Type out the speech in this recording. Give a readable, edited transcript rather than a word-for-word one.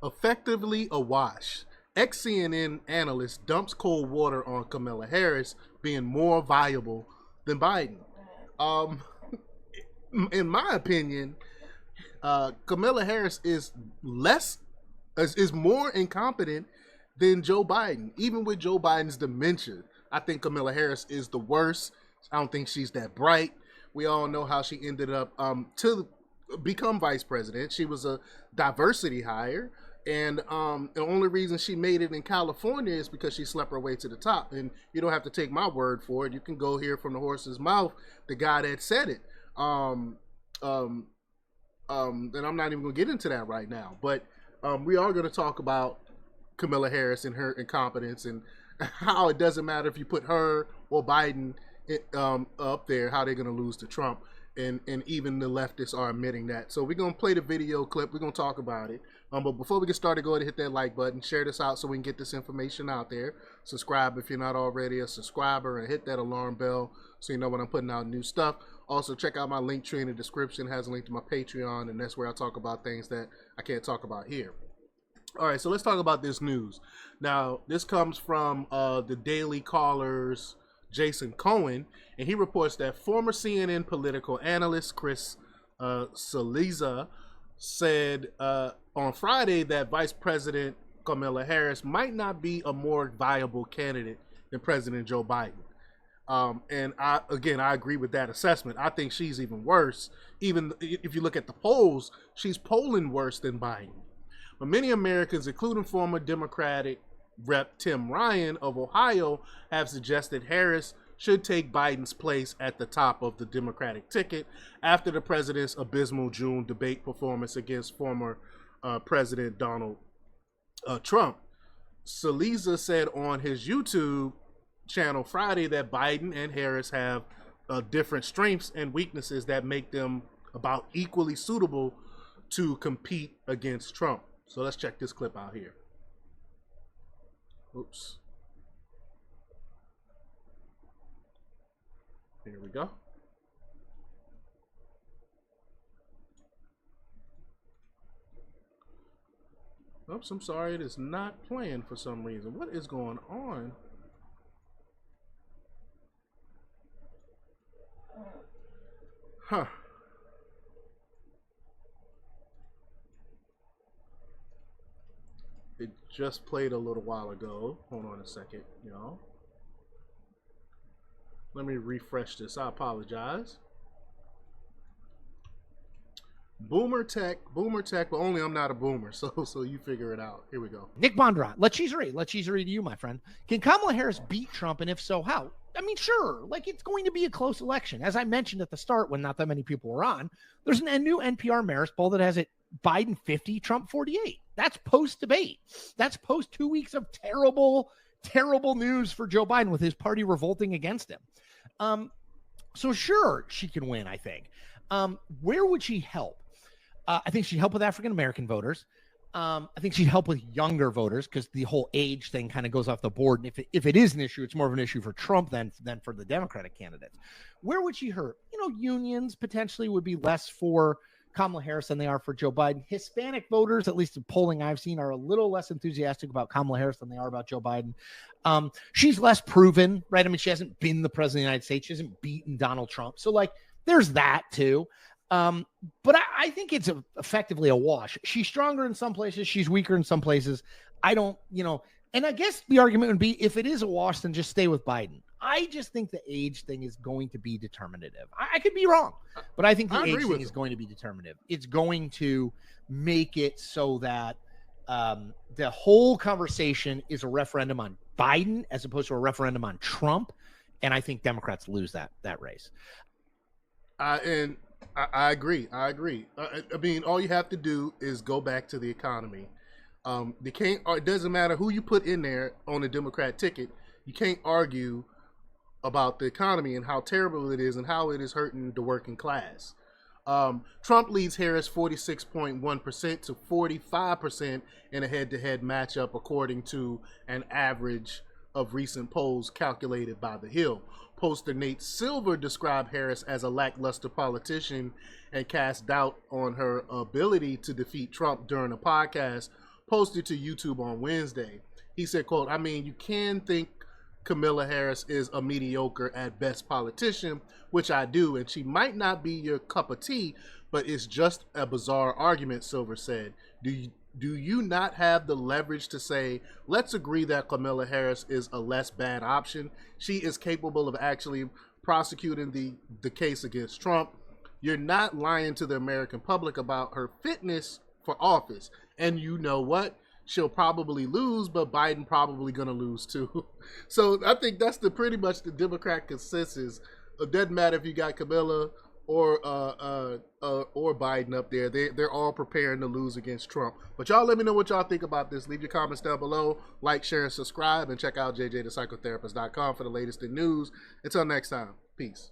Effectively awash. Ex-CNN analyst dumps cold water on Kamala Harris being more viable than Biden. Um, in my opinion, Kamala Harris is more incompetent than Joe Biden. Even with Joe Biden's dementia, I think Kamala Harris is the worst. I don't think she's that bright. We all know how she ended up to become vice president. She was a diversity hire. And the only reason she made it in California is because she slept her way to the top. And you don't have to take my word for it. You can go hear from the horse's mouth the guy that said it. And I'm not even going to get into that right now. But we are going to talk about Kamala Harris and her incompetence and how it doesn't matter if you put her or Biden up there, how they're going to lose to Trump. And even the leftists are admitting that. So we're going to play the video clip. We're going to talk about it. But before we get started, go ahead and hit that like button. Share this out so we can get this information out there. Subscribe if you're not already a subscriber. And hit that alarm bell so you know when I'm putting out new stuff. Also, check out my link tree in the description. It has a link to my Patreon. And that's where I talk about things that I can't talk about here. All right, so let's talk about this news. Now, this comes from the Daily Caller's Jason Cohen, and he reports that former CNN political analyst Chris Cillizza said on Friday that Vice President Kamala Harris might not be a more viable candidate than President Joe Biden. And I agree with that assessment. I think she's even worse. Even if you look at the polls, she's polling worse than Biden. But many Americans, including former Democratic Rep. Tim Ryan of Ohio, have suggested Harris should take Biden's place at the top of the Democratic ticket after the president's abysmal June debate performance against former President Donald Trump. Cillizza said on his YouTube channel Friday that Biden and Harris have different strengths and weaknesses that make them about equally suitable to compete against Trump. So let's check this clip out here. Oops. Here we go. Oops, I'm sorry, it is not playing for some reason. What is going on? Huh. It just played a little while ago. Hold on a second, y'all. Let me refresh this. I apologize. Boomer tech, but only I'm not a boomer, so you figure it out. Here we go. Nick Bondurant, let's cheese to you, my friend. Can Kamala Harris beat Trump, and if so, how? I mean, sure, like it's going to be a close election. As I mentioned at the start when not that many people were on, there's a new NPR Marist poll that has it Biden 50, Trump 48. That's post-debate. That's post 2 weeks of terrible news for Joe Biden with his party revolting against him. So sure, she can win, I think. Where would she help? I think she'd help with African-American voters. I think she'd help with younger voters because the whole age thing kind of goes off the board. And if it is an issue, it's more of an issue for Trump than for the Democratic candidates. Where would she hurt? Unions potentially would be less for Kamala Harris than they are for Joe Biden. Hispanic voters, at least the polling I've seen, are a little less enthusiastic about Kamala Harris than they are about Joe Biden. She's less proven, right? I mean, she hasn't been the president of the United States. She hasn't beaten Donald Trump. So, there's that too. But I think it's effectively a wash. She's stronger in some places. She's weaker in some places. I don't, and I guess the argument would be if it is a wash, then just stay with Biden. I just think the age thing is going to be determinative. I could be wrong, but I think the age thing is going to be determinative. It's going to make it so that the whole conversation is a referendum on Biden as opposed to a referendum on Trump. And I think Democrats lose that race. And I agree. I mean, all you have to do is go back to the economy. It doesn't matter who you put in there on the Democrat ticket. You can't argue about the economy and how terrible it is and how it is hurting the working class. Trump leads Harris 46.1% to 45% in a head-to-head matchup, according to an average of recent polls calculated by The Hill. Poster Nate Silver described Harris as a lackluster politician and cast doubt on her ability to defeat Trump during a podcast posted to YouTube on Wednesday. He said, quote, I mean, you can think Kamala Harris is a mediocre at best politician, which I do, and she might not be your cup of tea, but it's just a bizarre argument, Silver said. Do you not have the leverage to say, let's agree that Kamala Harris is a less bad option? She is capable of actually prosecuting the case against Trump. You're not lying to the American public about her fitness for office. And you know what? She'll probably lose, but Biden probably going to lose too. So I think that's pretty much the Democrat consensus. It doesn't matter if you got Kamala or Biden up there. They're all preparing to lose against Trump. But y'all let me know what y'all think about this. Leave your comments down below. Like, share, and subscribe. And check out jjthepsychotherapist.com for the latest in news. Until next time, peace.